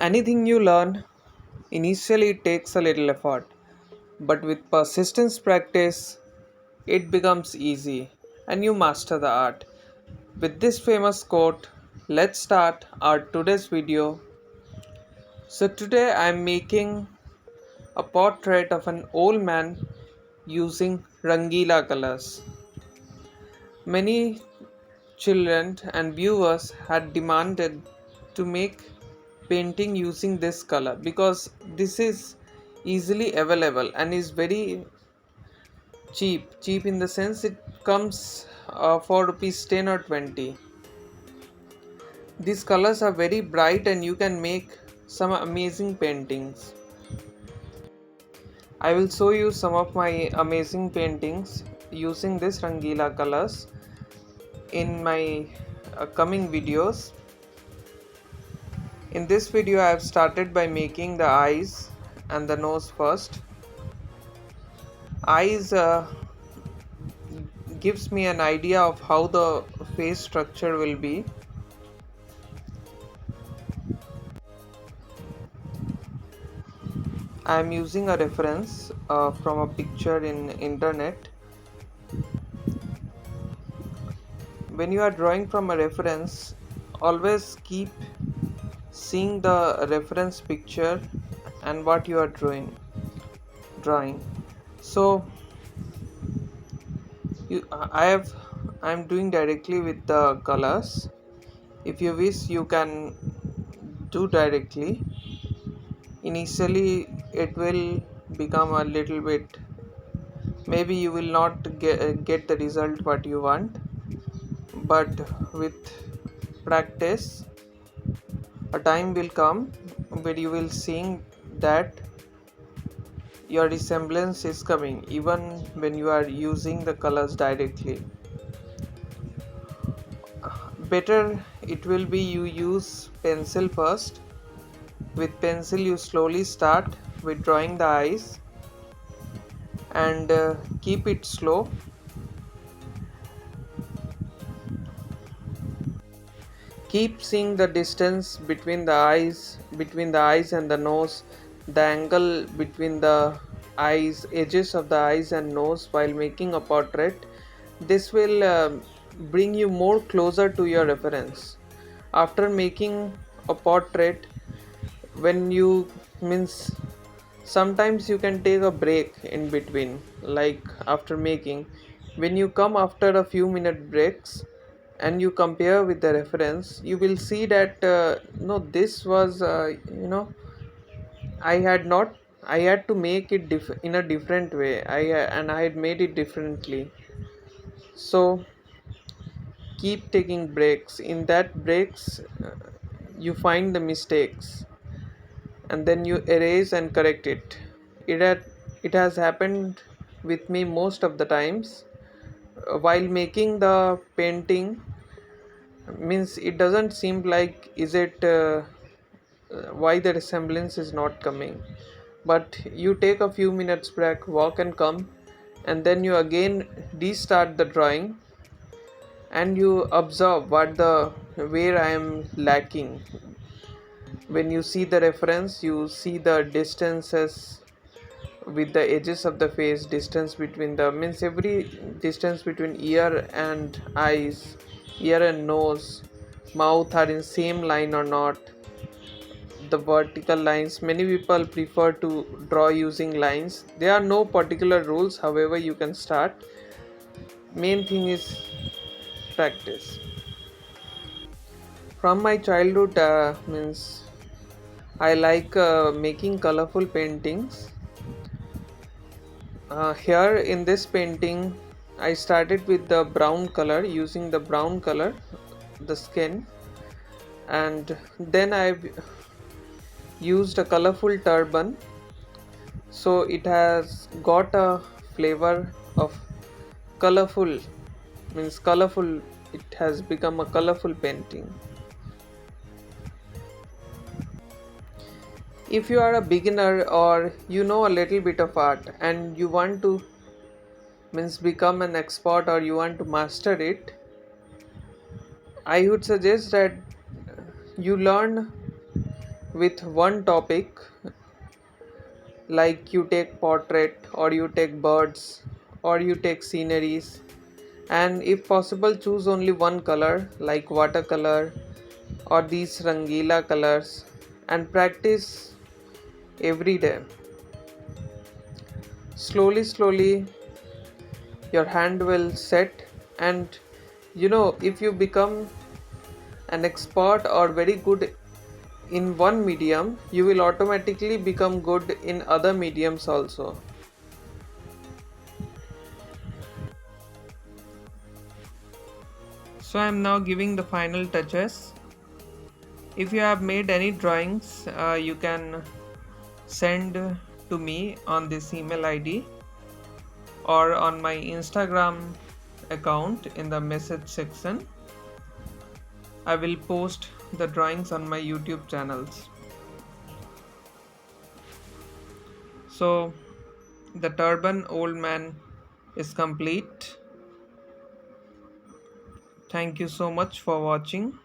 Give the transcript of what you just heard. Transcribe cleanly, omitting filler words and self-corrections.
Anything you learn initially takes a little effort, but with persistence practice, it becomes easy and you master the art. With this famous quote, let's start our today's video. So today I am making a portrait of an old man using Rangeela colors. Many children and viewers had demanded to make painting using this color because this is easily available and is very cheap in the sense it comes for rupees 10 or 20. These colors are very bright and you can make some amazing paintings. I will show you some of my amazing paintings using this Rangeela colors in my coming videos. In this video I have started by making the eyes and the nose first. Eyes gives me an idea of how the face structure will be. I am using a reference from a picture in internet. When you are drawing from a reference, always keep seeing the reference picture and what you are drawing. So I am doing directly with the colors. If you wish, you can do directly. Initially it will become a little bit, maybe you will not get the result what you want, but with practice a time will come where you will seeing that your resemblance is coming even when you are using the colors directly. Better it will be you use pencil first. With pencil you slowly start with drawing the eyes and keep it slow. Keep seeing the distance between the eyes and the nose, the angle between the eyes, edges of the eyes and nose while making a portrait. This will bring you more closer to your reference. After making a portrait, when you means sometimes you can take a break in between, like after making, when you come after a few minute breaks and you compare with the reference, you will see that no, this was I had not I had to make it in a different way. I had made it differently. So keep taking breaks. In that breaks, you find the mistakes and then you erase and correct it. It has happened with me most of the times. While making the painting, means it doesn't seem like is it why the resemblance is not coming, but you take a few minutes break, walk and come, and then you again restart the drawing and you observe what the where I am lacking. When you see the reference, you see the distances with the edges of the face, distance between the means every distance between ear and eyes, ear and nose, mouth are in same line or not. The vertical lines, many people prefer to draw using lines. There are no particular rules, however you can start. Main thing is practice. From my childhood, means I like making colorful paintings. Here in this painting I started with the brown color, using the brown color, the skin, and then I've used a colorful turban, so it has got a flavor of colorful, means colorful, it has become a colorful painting. If you are a beginner or you know a little bit of art and you want to means become an expert or you want to master it, I would suggest that you learn with one topic, like you take portrait or you take birds or you take sceneries, and if possible choose only one color like watercolor or these Rangeela colors, and practice every day. Slowly your hand will set, and if you become an expert or very good in one medium, you will automatically become good in other mediums also. So I am now giving the final touches. If you have made any drawings, you can send to me on this email ID or on my Instagram account. In the message section, I will post the drawings on my YouTube channels. So the turban old man is complete. Thank you so much for watching.